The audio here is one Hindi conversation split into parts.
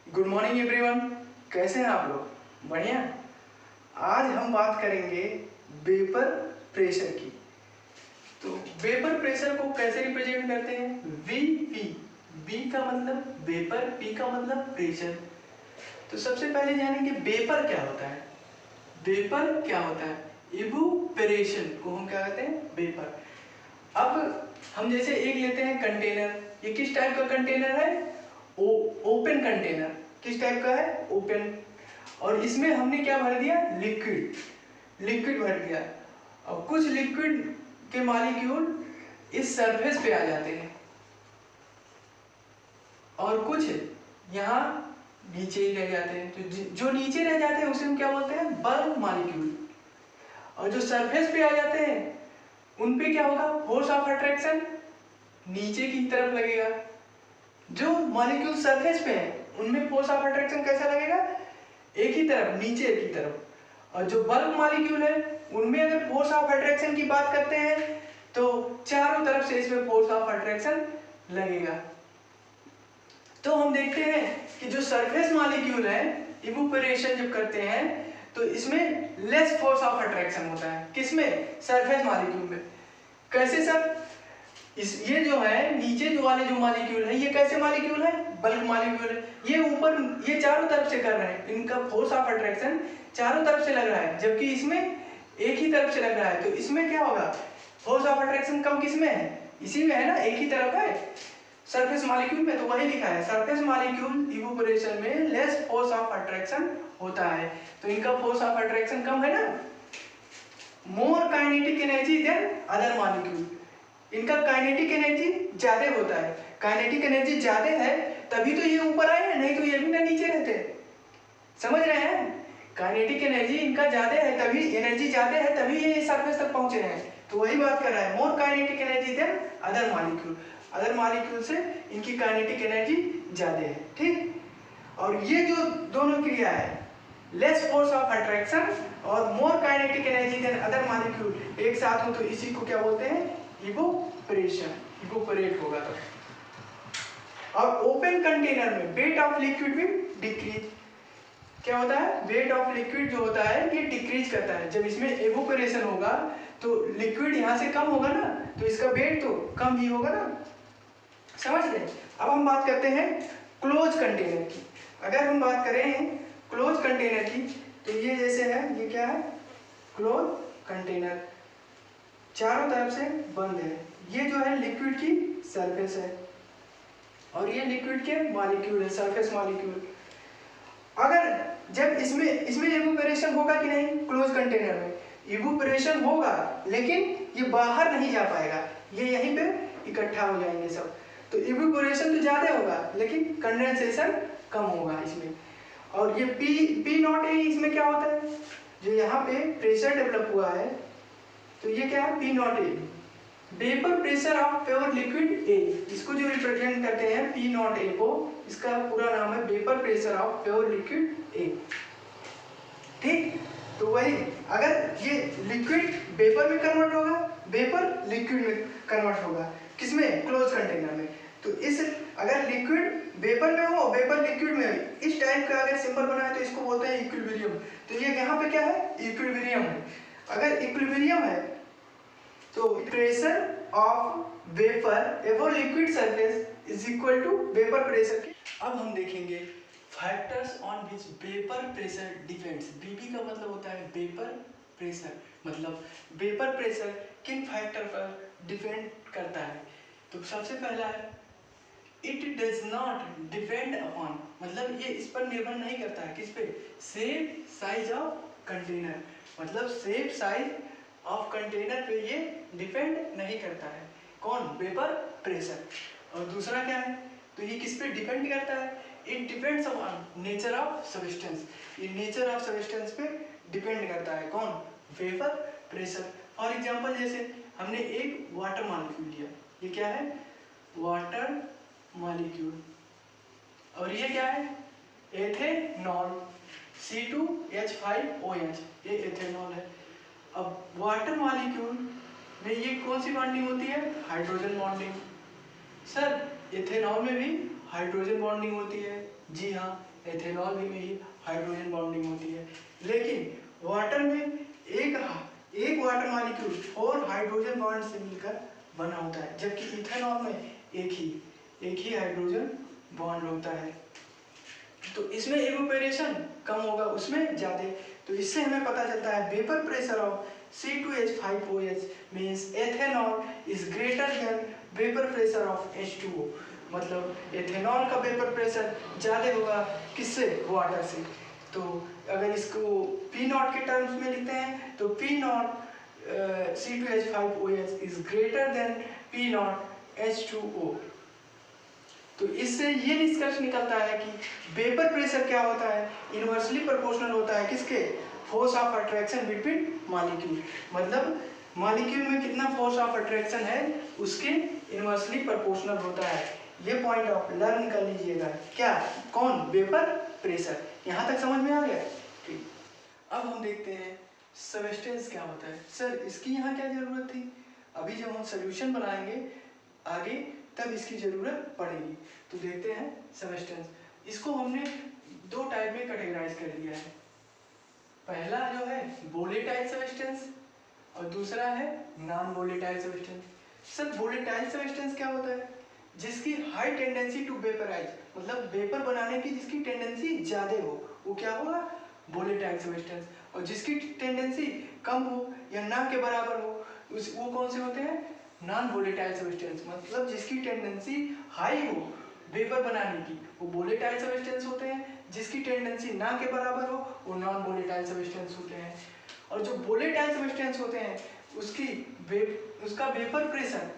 Good morning everyone. कैसे हैं आप लोग? बढ़िया। आज हम बात करेंगे वेपर प्रेशर की। तो वेपर प्रेशर को कैसे रिप्रेजेंट करते हैं? V P. वी का मतलब वेपर, पी का मतलब प्रेशर। तो सबसे पहले जानेंगे वेपर क्या होता है। वेपर क्या होता है? इवोपरेशन को हम क्या कहते हैं? वेपर। अब हम जैसे एक लेते हैं कंटेनर। ये किस टाइप का कंटेनर है? Open container. किस टाइप का है? ओपन। और इसमें हमने क्या भर दिया? लिक्विड भर दिया। और कुछ लिक्विड के मॉलिक्यूल इस सरफेस पे आ जाते हैं और कुछ यहाँ नीचे ही रह जाते हैं। तो जो नीचे रह जाते हैं उसे हम क्या बोलते हैं? Bulk molecule. और जो सरफेस पे आ जाते हैं उन पे क्या होगा? फोर्स ऑफ अट्रैक्शन नीचे की तरफ लगेगा। जो मॉलिक्यूल सरफेस पे है उनमें फोर्स ऑफ अट्रैक्शन कैसा लगेगा? एक ही तरफ, नीचे की तरफ। और जो बल्क मॉलिक्यूल है उनमें अगर फोर्स ऑफ अट्रैक्शन की बात करते हैं तो चारों तरफ से इसमें फोर्स ऑफ अट्रैक्शन लगेगा। तो हम देखते हैं कि जो सरफेस मॉलिक्यूल है इवोपरेशन जब करते हैं तो इसमें लेस फोर्स ऑफ अट्रैक्शन होता है। किसमें? सरफेस मॉलिक्यूल में। कैसे सर? ये जो है नीचे जो वाले जो मॉलिक्यूल है ये कैसे मॉलिक्यूल है? बल्क मॉलिक्यूल है। ये ऊपर ये चारों तरफ से कर रहे हैं, इनका फोर्स ऑफ अट्रैक्शन चारों तरफ से लग रहा है, जबकि इसमें एक ही तरफ से लग रहा है। तो इसमें क्या होगा? फोर्स ऑफ अट्रैक्शन कम किसमें है? इसी में है ना, एक ही तरफ है सरफेस मॉलिक्यूल में। तो वही लिखा है सरफेस मॉलिक्यूल इवोपोरेशन में लेस फोर्स ऑफ अट्रैक्शन होता है। तो इनका फोर्स ऑफ अट्रैक्शन कम है ना। More kinetic energy than other molecule. इनका काइनेटिक एनर्जी ज्यादा होता है। काइनेटिक एनर्जी ज्यादा है तभी तो ये ऊपर आए हैं, नहीं तो ये भी ना नीचे रहते। समझ रहे हैं? काइनेटिक एनर्जी इनका ज्यादा है, तभी एनर्जी ज्यादा है तभी ये सरफेस तक पहुंचे हैं। तो वही बात कर रहा है, more kinetic energy than other molecule. Other molecule से इनकी काइनेटिक एनर्जी ज्यादा है। ठीक। और ये जो दोनों क्रिया है, लेस फोर्स ऑफ अट्रैक्शन और more kinetic energy than other molecule, एक साथ हो तो इसी को क्या बोलते हैं? इवोपरेशन। इवोपरेट होगा तो। और ओपन कंटेनर में वेट ऑफ लिक्विड भी डिक्रीज। क्या होता है? वेट ऑफ लिक्विड जो होता है ये डिक्रीज करता है। जब इसमें इवोपरेशन होगा तो लिक्विड यहाँ से कम होगा ना, तो इसका वेट तो कम ही होगा ना। समझ गए? अब हम बात करते हैं क्लोज कंटेनर की। अगर हम बात करें क्लोज कंटेनर की तो ये जैसे है, ये क्या है? क्लोज कंटेनर, चारों तरफ से बंद है। ये जो है लिक्विड की सरफेस है और ये लिक्विड के मॉलिक्यूल है, सरफेस मॉलिक्यूल। अगर जब इसमें इवोपरेशन होगा कि नहीं? क्लोज कंटेनर में इवोपरेशन होगा लेकिन ये बाहर नहीं जा पाएगा, ये यहीं पे इकट्ठा हो जाएंगे सब। तो इवोपरेशन तो ज्यादा होगा लेकिन कंडेंसेशन कम होगा इसमें। और ये पी नॉट ए इसमें क्या होता है? जो यहाँ पे प्रेशर डेवलप हुआ है तो ये क्या है? P naught A, vapour pressure of pure liquid A. इसको जो रिप्रेजेंट करते हैं पी नॉट ए को, इसका पूरा नाम है vapour pressure of pure liquid A. ठीक। तो वही, अगर ये लिक्विड वेपर में कन्वर्ट होगा, वेपर लिक्विड में कन्वर्ट होगा। किसमें? क्लोज कंटेनर में। तो इस अगर लिक्विड वेपर में हो, वेपर लिक्विड में हो, इस टाइप का अगर सिंबल बना है तो इसको बोलते हैं इक्विलिब्रियम। तो ये यहाँ पे क्या है? इक्विलिब्रियम है। अगर इक्विलिब्रियम है तो pressure of vapour above liquid surface is equal to vapour pressure. अब हम देखेंगे factors on which vapour pressure depends. BP का मतलब होता है वेपर प्रेशर, मतलब वेपर प्रेशर किन फैक्टर पर डिपेंड करता है। तो सबसे पहला है it does not depend upon, मतलब ये इस पर निर्भर नहीं करता है। किस पे? शेप साइज ऑफ कंटेनर, मतलब शेप साइज ऑफ कंटेनर पे ये डिपेंड नहीं करता है। कौन? Vapour pressure. और दूसरा क्या है? तो ये किस पे डिपेंड करता है? It depends upon nature of substance. ये नेचर ऑफ सब्सटेंस पे डिपेंड करता है। कौन? Vapour pressure. फॉर एग्जांपल जैसे हमने एक वाटर मॉलिक्यूल लिया, ये क्या है? Water molecule. और ये क्या है? एथेनॉल, C2H5OH, ये एथेनॉल है। अब वाटर मॉलिक्यूल में ये कौन सी बॉन्डिंग होती है? Hydrogen bonding. सर एथेनॉल में भी हाइड्रोजन बॉन्डिंग होती है? जी हाँ, एथेनॉल में ही हाइड्रोजन बॉन्डिंग होती है। लेकिन वाटर में एक वाटर मॉलिक्यूल 4 हाइड्रोजन बॉन्ड से मिलकर बना होता है, जबकि इथेनॉल में एक ही हाइड्रोजन बॉन्ड होता है। तो इसमें इवेपोरेशन कम होगा, उसमें ज़्यादा। तो इससे हमें पता चलता है vapour pressure of C2H5OH means ethanol is greater than vapour pressure of H2O। मतलब एथेनॉल का वेपर प्रेशर ज़्यादा होगा किससे? वाटर से। तो अगर इसको P0 के टर्म्स में लिखते हैं तो P0 C2H5OH is greater than P0 H2O। तो इससे ये निष्कर्ष निकलता है कि वेपर प्रेशर क्या होता है? इनवर्सली प्रोपोर्शनल होता है किसके? Force of attraction between molecule. मतलब मॉलिक्यूल में कितना फोर्स ऑफ अट्रैक्शन है उसके इनवर्सली प्रोपोर्शनल होता है। ये पॉइंट आप लर्न कर लीजिएगा। क्या? कौन? Vapour pressure. यहाँ तक समझ में आ गया? ठीक। अब हम देखते हैं सबस्टेंस क्या होता है। सर इसकी यहाँ क्या जरूरत थी? अभी जब हम सोल्यूशन बनाएंगे आगे तब इसकी जरूरत पड़ेगी। तो देखते हैं सबस्टेंस। इसको हमने दो टाइप में कैटेगराइज कर दिया है। पहला जो है वोलेटाइल सबस्टेंस और दूसरा है non volatile substance. Sir volatile substance क्या होता है? जिसकी हाई टेंडेंसी टू वेपराइज, मतलब वेपर बनाने की जिसकी टेंडेंसी ज्यादा हो, वो क्या होगा? Volatile substance. और जिसकी टेंडेंसी कम हो या ना के बराबर हो वो कौन से होते हैं? Non volatile substance. मतलब जिसकी टेंडेंसी हाई हो वेपर बनाने की वो वोलेटाइल सबस्टेंस होते हैं, जिसकी टेंडेंसी ना के बराबर हो वो नॉन वोलेटाइल सबस्टेंस होते हैं। और जो वोलेटाइल सबस्टेंस होते हैं उसका वेपर प्रेशर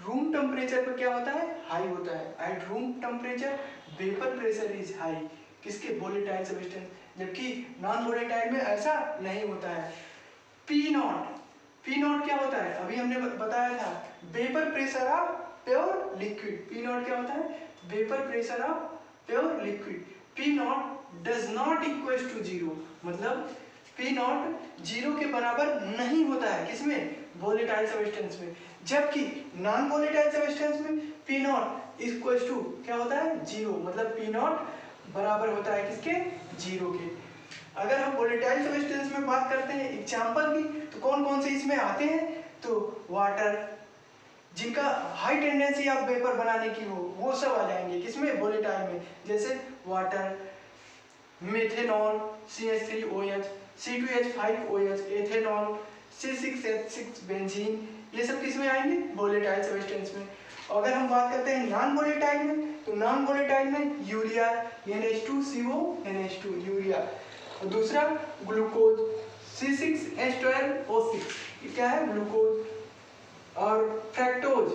रूम टेम्परेचर पर क्या होता है? हाई होता है। At room temperature vapour pressure is high. किसके? Volatile substance. जबकि नॉन वोलेटाइल में ऐसा नहीं होता है। P0 क्या होता है? अभी हमने बताया था vapour pressure of pure liquid. P0 क्या होता है? Vapour pressure of pure liquid. P0 does not equal to 0। मतलब P0 0 के बराबर नहीं होता है किसमें? वोलेटाइल सबस्टेंस में। जबकि नॉन वोलेटाइल सबस्टेंस में P0 इक्वल टू क्या होता है? 0। मतलब P0 बराबर होता है किसके? 0 के। अगर हम वोलेटाइल सबस्टेंस में बात करते हैं एग्जांपल की, तो कौन कौन से इसमें आते हैं? तो वाटर, जिनका हाई टेंडेंसी ऑफ वेपर बनाने की हो वो सब आ जाएंगे किसमें? वोलेटाइल में। जैसे water, methanol CH3OH, C2H5OH, ethanol, C6H6 benzene, ये सब किसमें आएंगे? वोलेटाइल सबस्टेंस में। अगर हम बात करते हैं नॉन वोलेटाइल में, तो नॉन वोलेटाइल में यूरिया NH2CO NH2 यूरिया, और दूसरा ग्लूकोज C6H12O6, ये क्या है? ग्लूकोज। और फ्रैक्टोज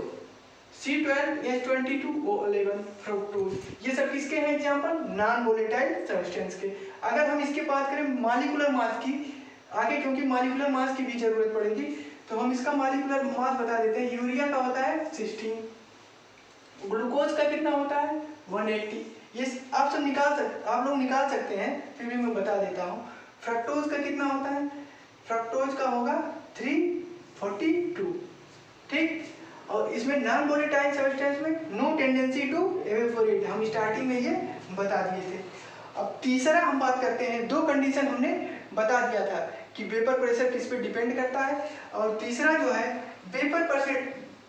C12H22O11 फ्रक्टोज। ये सब किसके हैं एग्जांपल? नॉन वोलेटाइल सब्सटेंस के। अगर हम इसके बात करें मॉलिक्यूलर मास की आगे, क्योंकि मॉलिक्यूलर मास की भी जरूरत पड़ेगी, तो हम इसका मॉलिक्यूलर मास बता देते हैं। यूरिया का होता है 16, ग्लूकोज का कितना होता है? 180। ये आप लोग निकाल सकते हैं, फिर भी मैं बता देता हूँ। फ्रक्टोज का कितना होता है? फ्रक्टोज का होगा 342। ठीक। और इसमें नॉन वोलेटाइल सब्सटेंस में नो टेंडेंसी टू एवेपोरेट, हम स्टार्टिंग में ये बता दिए थे। अब तीसरा हम बात करते हैं, दो कंडीशन हमने बता दिया था कि वेपर प्रेशर किस पे डिपेंड करता है, और तीसरा जो है vapour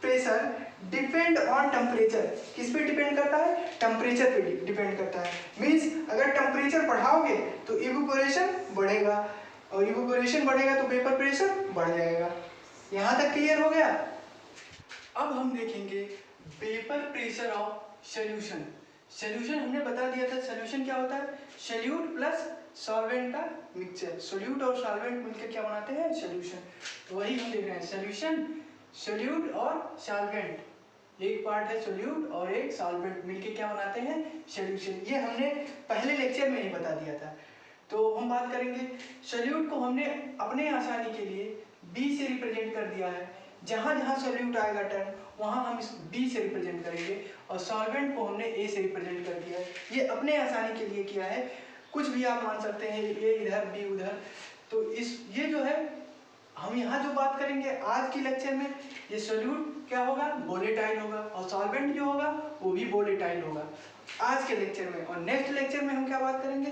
pressure depend on temperature. किस पे डिपेंड करता है? टेम्परेचर पे डिपेंड करता है। मीन्स अगर टेम्परेचर बढ़ाओगे तो इवेपोरेशन बढ़ेगा, और इवेपोरेशन बढ़ेगा तो वेपर प्रेशर बढ़ जाएगा। यहाँ तक क्लियर हो गया? अब हम देखेंगे vapour pressure of solution. Solution हमने बता दिया था, सॉल्यूशन क्या होता है? सोल्यूट प्लस सॉल्वेंट का मिक्सचर। सोल्यूट और सॉल्वेंट मिलकर क्या बनाते हैं? सॉल्यूशन। तो वही हम देख रहे हैं, सॉल्यूशन, सोल्यूट और सॉल्वेंट। एक पार्ट है सोल्यूट और एक सॉल्वेंट, मिलकर क्या बनाते हैं? सॉल्यूशन। ये हमने पहले लेक्चर में ही बता दिया था। तो हम बात करेंगे सोल्यूट को हमने अपने आसानी के लिए B से रिप्रेजेंट कर दिया है। जहाँ जहाँ सोल्यूट आएगा टर्म वहाँ हम इस B से रिप्रेजेंट करेंगे, और सॉल्वेंट को हमने A से रिप्रेजेंट कर दिया है। ये अपने आसानी के लिए किया है, कुछ भी आप मान सकते हैं, A इधर B उधर। तो ये जो है हम यहाँ जो बात करेंगे आज के लेक्चर में, ये सोल्यूट क्या होगा, वोलेटाइल होगा, और सॉल्वेंट जो होगा वो भी वोलेटाइल होगा आज के लेक्चर में। और नेक्स्ट लेक्चर में हम क्या बात करेंगे,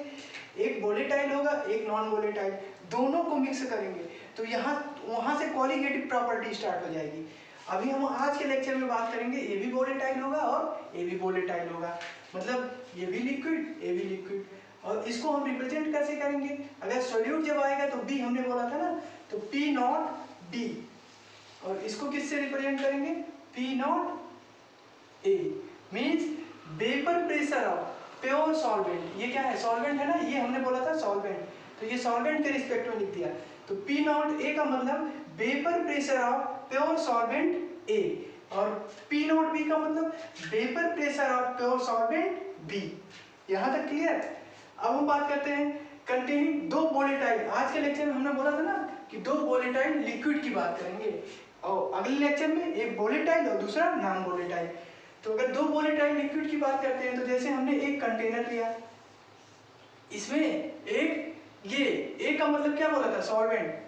एक वोलेटाइल होगा, एक नॉन वोलेटाइल, दोनों को मिक्स करेंगे तो यहाँ वहाँ से कॉलिगेटिव प्रॉपर्टी स्टार्ट हो जाएगी। अभी हम आज के लेक्चर में बात करेंगे ये भी वोलेटाइल होगा और ये भी वोलेटाइल होगा, मतलब ये भी लिक्विड ये भी लिक्विड। और इसको हम रिप्रेजेंट कैसे करेंगे, अगर सोल्यूट जब आएगा तो बी हमने बोला था ना, तो पी नॉट बी, और इसको किससे रिप्रेजेंट करेंगे, P naught A, means vapour pressure of pure solvent. ये क्या है, सॉल्वेंट है ना, ये हमने बोला था सॉल्वेंट, तो ये सॉल्वेंट के रिस्पेक्ट में लिख दिया। तो पी नॉट ए का मतलब vapour pressure of pure solvent A, और पी नॉट बी का मतलब vapour pressure of pure solvent B. यहाँ तक क्लियर। अब हम बात करते हैं कंटेनिंग दो वोलेटाइल। आज के लेक्चर में हमने बोला था ना कि दो वोलेटाइल लिक्विड की बात करेंगे, और अगले लेक्चर में एक वोलेटाइल और दूसरा नॉन वोलेटाइल। तो अगर दो वोलेटाइल लिक्विड की बात करते हैं तो जैसे हमने एक कंटेनर लिया, इसमें एक ये ए का मतलब क्या बोला था, सॉल्वेंट,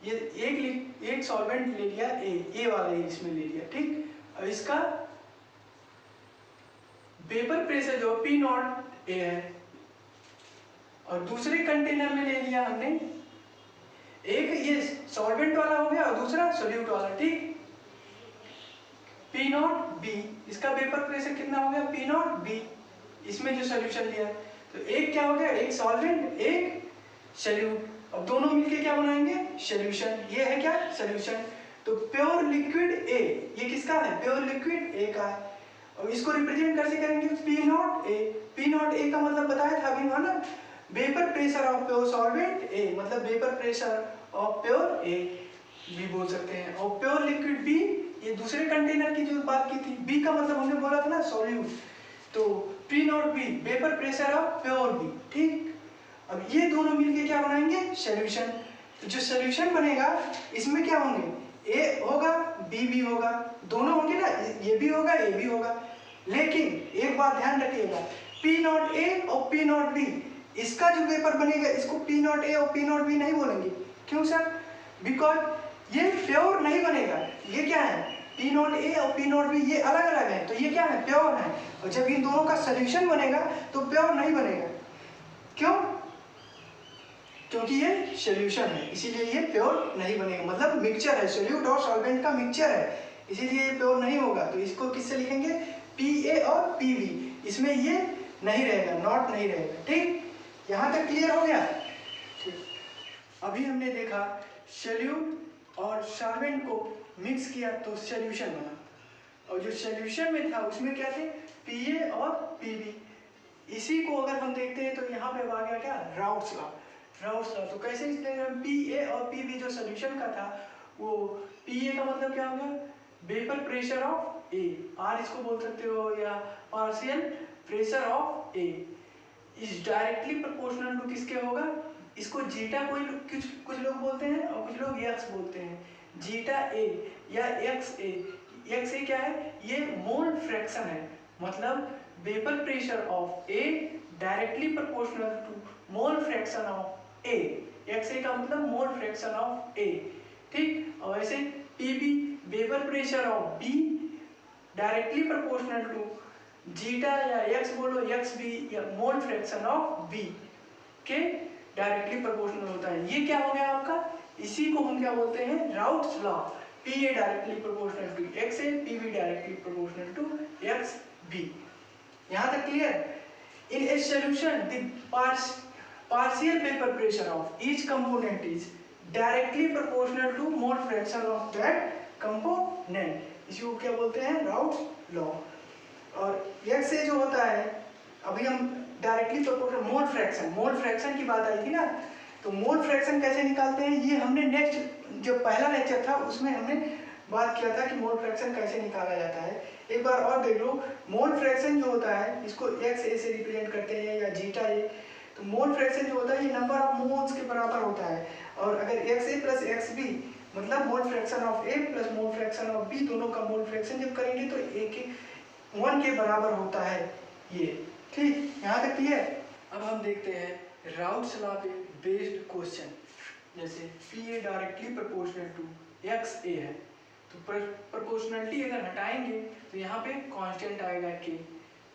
ये एक सॉल्वेंट ले लिया, ए वाला इसमें ले लिया, ठीक। अब इसका वेपर प्रेशर जो पी नॉट ए है, और दूसरे कंटेनर में ले लिया हमने, एक ये सॉल्वेंट वाला हो गया और दूसरा सोल्यूट वाला, ठीक। पी नॉट बी, इसका वेपर प्रेशर कितना हो गया, पी नॉट बी, इसमें जो सोल्यूशन लिया, तो एक क्या हो गया, एक सॉल्वेंट एक सोल्यूट, अब दोनों मिलके क्या बनाएंगे, सोल्यूशन। ये है क्या, सोल्यूशन। तो प्योर लिक्विड ए, ये किसका है, प्योर लिक्विड ए का है। और इसको रिप्रेजेंट कैसे करेंगे, P naught A. P naught A का मतलब बताया था अभी वहां ना, vapour pressure of pure solvent A, मतलब vapour pressure of pure A भी बोल सकते हैं। और प्योर लिक्विड बी, ये दूसरे कंटेनर की जो बात की थी, बी का मतलब हमने बोला था ना सॉल्यूट, तो P not B vapour pressure of pure B, ठीक। अब ये दोनों मिलके क्या बनाएंगे, सॉल्यूशन। तो जो सॉल्यूशन बनेगा इसमें क्या होंगे, ए होगा बी भी होगा, दोनों होंगे ना, ये भी होगा ये भी होगा। लेकिन एक बात ध्यान रखिएगा, पी नॉट ए और पी नॉट बी, इसका जो वेपर बनेगा इसको पी नॉट ए और पी नॉट बी नहीं बोलेंगे। क्यों सर, बिकॉज ये प्योर नहीं बनेगा। ये क्या है, पी नॉट ए और पी नॉट बी ये अलग अलग है, तो ये क्या है, प्योर है। और जब इन दोनों का सॉल्यूशन बनेगा तो प्योर नहीं बनेगा। क्यों, क्योंकि ये सॉल्यूशन है, इसीलिए ये प्योर नहीं बनेगा, मतलब मिक्सचर है, सोल्यूट और सॉल्वेंट का मिक्सचर है, इसीलिए ये प्योर नहीं होगा। तो इसको किससे लिखेंगे, पी ए और पी बी, इसमें ये नहीं रहेगा, नॉट नहीं रहेगा, ठीक। यहाँ तक क्लियर हो गया, ठीक। अभी हमने देखा सोल्यूट और सॉल्वेंट को मिक्स किया तो सॉल्यूशन बना, और जो सॉल्यूशन में था उसमें क्या थे, पी ए और पी बी। इसी को अगर हम देखते हैं तो यहाँ पे आ गया क्या, राउट्स लॉ। राउट्स लॉ तो कैसे लिखेंगे हम, पी ए और पी बी जो सॉल्यूशन का था, वो पी ए का मतलब क्या हो गया, vapour pressure of A, or इसको बोल सकते हो, या partial pressure of A is directly proportional to किसके होगा, इसको जीटा कोई कुछ लोग बोलते हैं और कुछ लोग एक्स बोलते हैं, जीटा ए या एक्स ए। एक्स ए क्या है, ये मोल फ्रैक्शन है, मतलब vapour pressure of A directly proportional to mole fraction of A. X A का मतलब मोल फ्रैक्शन ऑफ ए, ठीक। और ऐसे P B vapour pressure of B directly proportional to zeta या एक्स बोलो एक्स बी या मोल फ्रैक्शन ऑफ बी के डायरेक्टली प्रोपोर्शनल होता है। ये क्या हो गया आपका, इसी को हम क्या बोलते हैं, Raoult's law. P A directly proportional to X A, P B directly proportional to X B. यहाँ तक clear. In a solution, the partial vapor pressure of each component is directly proportional to mole fraction of that component. इसको क्या बोलते हैं, राउट्स लॉ। और x से जो होता है, अभी हम डायरेक्टली प्रोपोर्शनल मोल फ्रैक्शन की बात आई थी ना, तो मोल फ्रैक्शन कैसे निकालते हैं, ये हमने नेक्स्ट जो पहला लेक्चर था उसमें हमने बात किया था कि मोल फ्रैक्शन कैसे निकाला जाता है। एक बार और देख लो, मोल फ्रैक्शन जो होता है इसको एक्स ए से रिप्रेजेंट करते हैं या जीटा ए। तो मोल फ्रैक्शन जो होता है ये नंबर ऑफ मोल्स के बराबर होता है, और अगर X A plus X B मतलब mole fraction of A plus mole fraction of B, दोनों का मोल फ्रैक्शन जब करेंगे तो एक 1 के बराबर होता है ये, ठीक। यहाँ तक क्लियर। अब हम देखते हैं राउट्स लॉ पे बेस्ड क्वेश्चन। जैसे P A directly proportional to X A है, तो प्रोपोर्शनलिटी अगर हटाएंगे तो यहाँ पे कांस्टेंट आएगा के,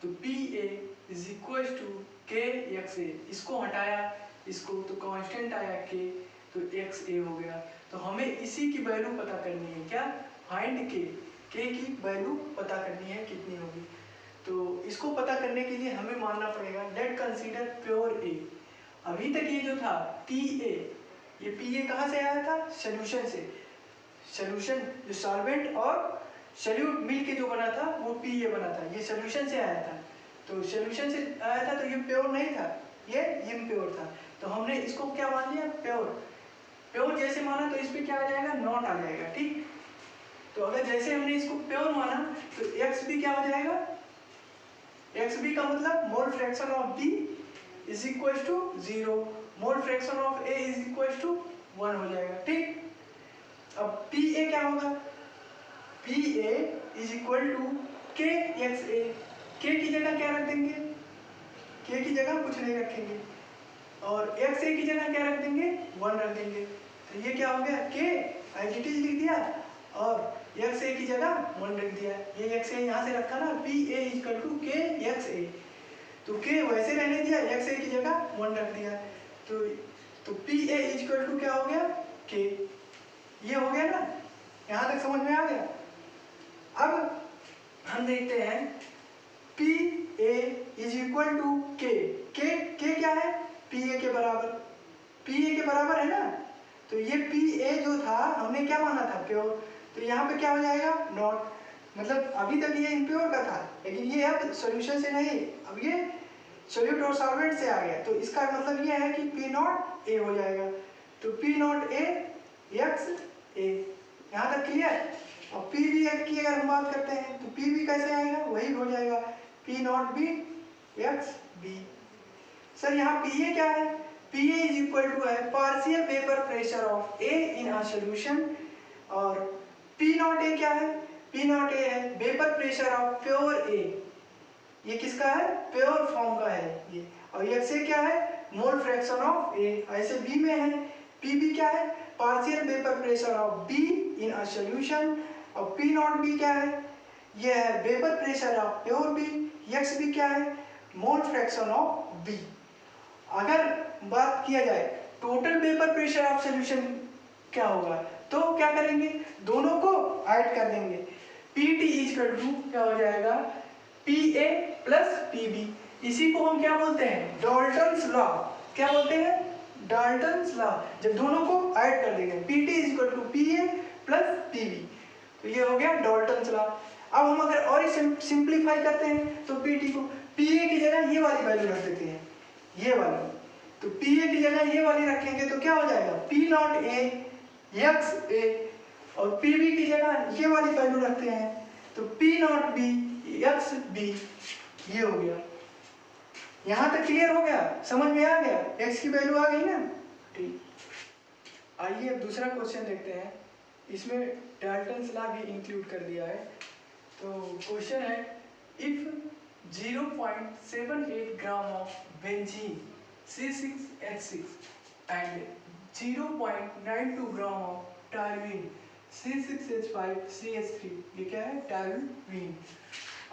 तो P A is equal to K X A, इसको हटाया इसको तो कांस्टेंट आया के, तो एक्स ए हो गया। तो हमें इसी की वैल्यू पता करनी है, क्या, फाइंड के की वैल्यू पता करनी है कितनी होगी। तो इसको पता करने के लिए हमें मानना पड़ेगा लेट कंसीडर प्योर ए। अभी तक ये जो था पी ए, ये पी ए कहाँ से आया था, सोल्यूशन से, सोल्यूशन जो सॉल्वेंट और सोल्यूट मिल के जो बना था वो पी ए बना था, ये सोल्यूशन से आया था। तो सोल्यूशन से आया था तो ये प्योर नहीं था, ये इम्प्योर था। तो हमने इसको क्या मान लिया, प्योर। प्योर जैसे माना तो इस पे क्या आ जाएगा, नॉट आ जाएगा, ठीक। तो अगर जैसे हमने इसको प्योर माना तो एक्स भी क्या हो जाएगा, एक्स बी का मतलब mole fraction of B is equal to 0, mole fraction of A is equal to 1 हो जाएगा, ठीक। अब पी ए क्या होगा, P A is equal to K X A, K की जगह क्या रख देंगे, के की जगह कुछ नहीं रखेंगे, और एक्स ए की जगह क्या रख देंगे, 1 रख देंगे। तो ये क्या हो गया, के एज इट इज लिख दिया और एक्स ए की जगह 1 रख दिया। ये एक्स ए यहाँ से रखा ना, P A equal to K X ए, तो के वैसे रहने दिया, एक्स ए की जगह 1 रख दिया। तो पी ए इक्वल टू क्या हो गया, के। ये हो गया ना, यहाँ तक समझ में आ गया। अब हम देखते हैं P A is equal to K क्या है, पी ए के बराबर, पी ए के बराबर है ना। तो ये पी ए जो था हमने क्या माना था, प्योर, तो यहाँ पे क्या हो जाएगा, नॉट। मतलब अभी तक ये इम्प्योर का था, लेकिन ये अब सॉल्यूशन से नहीं, अब ये सोल्यूट और सॉल्वेंट से आ गया। तो इसका मतलब ये है कि पी नॉट ए हो जाएगा। तो पी नॉट ए एक्स ए, यहाँ तक क्लियर। और पी बी की अगर हम बात करते हैं तो पी बी कैसे आएगा, वही हो जाएगा P not B X B. Sir यहाँ पी ए क्या है, P A is equal to है partial vapour pressure of A in a solution, और पी नॉट ए क्या है, पी नॉट ए है vapour pressure of pure A, ये किसका है, प्योर फॉर्म का है ये। और एक्स ए क्या है, मोल फ्रैक्शन ऑफ ए, ऐसे बी में है। पी बी क्या है, partial vapour pressure of B in a solution, और पी नॉट बी क्या है, ये है vapour pressure of pure B. X B क्या है, मोल फ्रैक्शन ऑफ बी। अगर बात किया जाए total vapour pressure of solution क्या होगा, तो क्या करेंगे, दोनों को ऐड कर देंगे। पी टी इक्वल टू क्या हो जाएगा, P A plus P B. इसी को हम क्या बोलते हैं, डाल्टन्स लॉ। क्या बोलते हैं, डाल्टन्स लॉ। जब दोनों को ऐड कर देंगे, P T equal to P A plus P B, तो ये हो गया डाल्टन्स लॉ। अब हम अगर और सिंप्लीफाई करते हैं तो पी टी को, पी ए की जगह ये वाली वैल्यू रख देते हैं, ये वाली। तो पी ए की जगह ये वाली रखेंगे तो क्या हो जाएगा, पी नॉट ए एक्स ए, और पी बी की जगह ये वाली वैल्यू रखते हैं तो P not B X B, ये हो गया। यहाँ तक क्लियर हो गया, समझ में आ गया, एक्स की वैल्यू आ गई ना, ठीक। आइए अब दूसरा क्वेश्चन देखते हैं, इसमें डाल्टन्स लॉ भी इंक्लूड कर दिया है। तो क्वेश्चन है, if 0.78 gram of benzene C6H6 and 0.92 gram of toluene C6H5CH3, ये क्या है, टायरीन,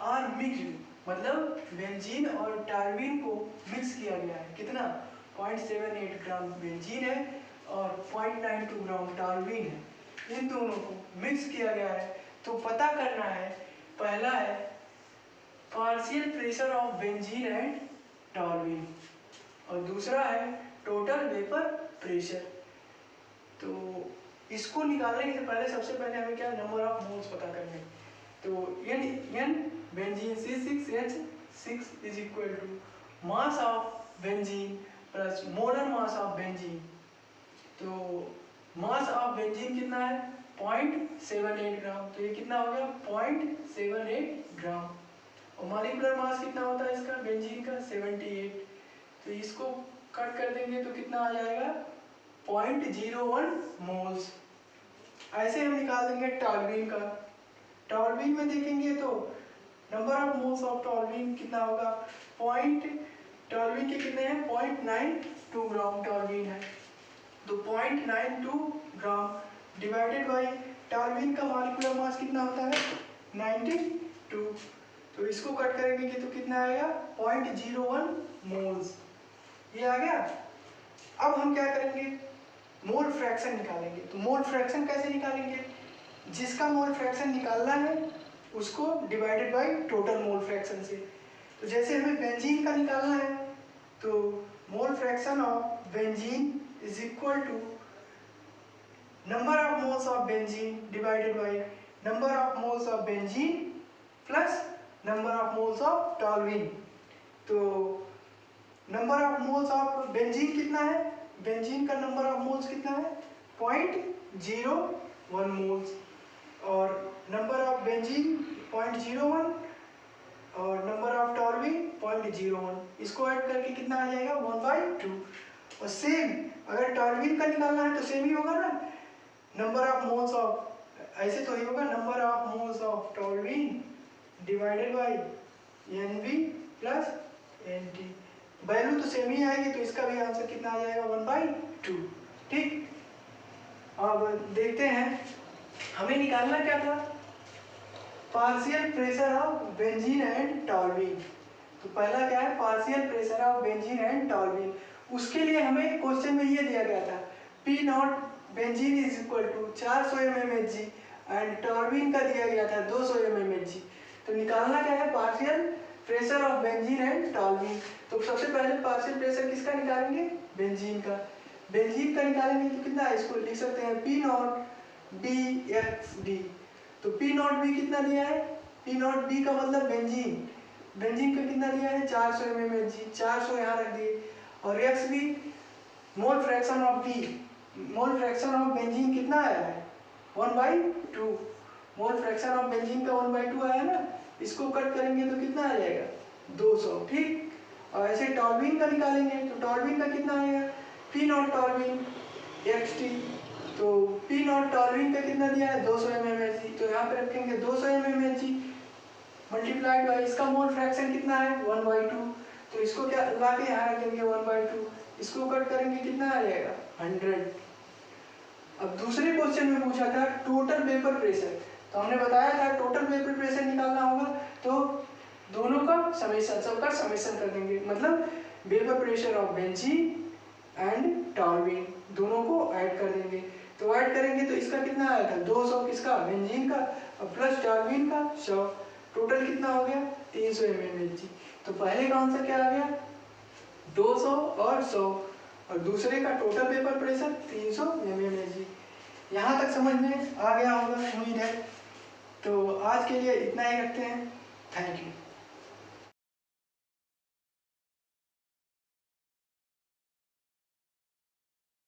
आर मिक्स्ड, मतलब बेंजीन और टायरीन को मिक्स किया गया है। कितना, 0.78 ग्राम बेंजीन है और 0.92 ग्राम टायरीन है, इन दोनों को मिक्स किया गया है। तो पता करना है, पहला है partial pressure of benzene and toluene, और दूसरा है टोटल वेपर प्रेशर। तो इसको निकालने से पहले सबसे पहले हमें क्या, नंबर ऑफ मोल्स पता करने। तो N benzene C6H6 is equal to mass of benzene plus molar mass of benzene. तो मास ऑफ बेंजीन कितना है, 0.78 ग्राम, तो ये कितना हो गया, 0.78 ग्राम। और मॉलिक्यूलर मास कितना होता है इसका, बेंजीन का 78, तो इसको कट कर देंगे तो कितना आ जाएगा, 0.01 मोल्स। ऐसे हम निकाल देंगे टॉल्यूइन का। टॉल्यूइन में देखेंगे तो number of moles of toluene कितना होगा, टॉल्यूइन के कितने हैं, 0.92 ग्राम टॉल्यूइन है। तो 0.92 ग्राम डिवाइडेड बाई टॉल्यूइन का मॉलिक्यूलर मास कितना होता है 92। तो इसको कट करेंगे कि तो कितना आएगा 0.01 मोल्स, ये आ गया। अब हम क्या करेंगे, मोल फ्रैक्शन निकालेंगे। तो मोल फ्रैक्शन कैसे निकालेंगे, जिसका मोल फ्रैक्शन निकालना है उसको divided by total mole fraction से। तो जैसे हमें बेंजीन का निकालना है तो mole fraction of benzene is equal to number of moles of benzene divided by number of moles of benzene plus number of moles of toluene. तो number of moles of benzene कितना है, बेंजीन का नंबर ऑफ मोल्स कितना है 0.01 मोल्स, और नंबर ऑफ बेंजीन 0.01 और नंबर ऑफ टॉल्यूइन 0.01, इसको ऐड करके कितना आ जाएगा 1/2। और सेम अगर टॉल्यूइन का निकालना है तो सेम ही होगा ना, नंबर ऑफ मोल्स ऑफ, ऐसे तो ही होगा number of moles of toluene divided by NB plus NT, value तो सेम ही आएगी, तो इसका भी आंसर कितना आ जाएगा 1/2। ठीक, अब देखते हैं हमें निकालना क्या था, partial pressure of benzene and toluene. तो पहला क्या है, partial pressure of benzene and toluene. उसके लिए हमें क्वेश्चन में ये दिया गया था P0 benzene is equal to 400 mmHg and toluene का दिया गया था 200 mmHg। तो निकालना क्या है, partial pressure of benzene and toluene. तो सबसे पहले पार्शियल प्रेशर किसका निकालेंगे, बेंजीन का। बेंजीन का निकालेंगे तो कितना है, इसको लिख सकते हैं P0 BXD। तो P0B कितना दिया है, P0B का मतलब बेंजीन, बेंजीन का कितना दिया है 400 mmHg, 400 यहाँ रख दिए, और XB mole fraction of B, mole fraction of benzene कितना आया है 1/2, मोल फ्रैक्शन ऑफ बेंजीन का 1/2 आया ना, इसको कट करेंगे तो कितना आ जाएगा 200। ठीक, और ऐसे टॉल्यूइन का निकालेंगे तो टॉल्यूइन का कितना आएगा P0 टॉल्यूइन XT। तो P0 टॉल्यूइन का कितना दिया है 200 mmHg, तो यहाँ पे रखेंगे 200 mmHg मल्टीप्लाइड बाय इसका मोल फ्रैक्शन कितना है 1/2, तो इसको क्या ला के यहाँ रख देंगे 1/2, इसको कट करेंगे कितना आ जाएगा 100। अब दूसरे क्वेश्चन में पूछा था टोटल वेपर प्रेशर, तो हमने बताया था टोटल वेपर प्रेशर निकालना होगा तो दोनों का समेशन, सबका समेशन कर देंगे, मतलब vapour pressure of benzene and toluene दोनों को ऐड कर देंगे। तो ऐड करेंगे तो इसका कितना आया था 200 किसका बेंजीन का और प्लस टॉल्यूइन का 100, टोटल कितना हो गया 300 mmHg। तो पहले का आंसर क्या आ गया 200 और 100, और दूसरे का टोटल वेपर प्रेशर 300 mmHg। यहाँ तक समझ में आ गया होगा उम्मीद है। तो आज के लिए इतना ही रखते हैं, थैंक यू।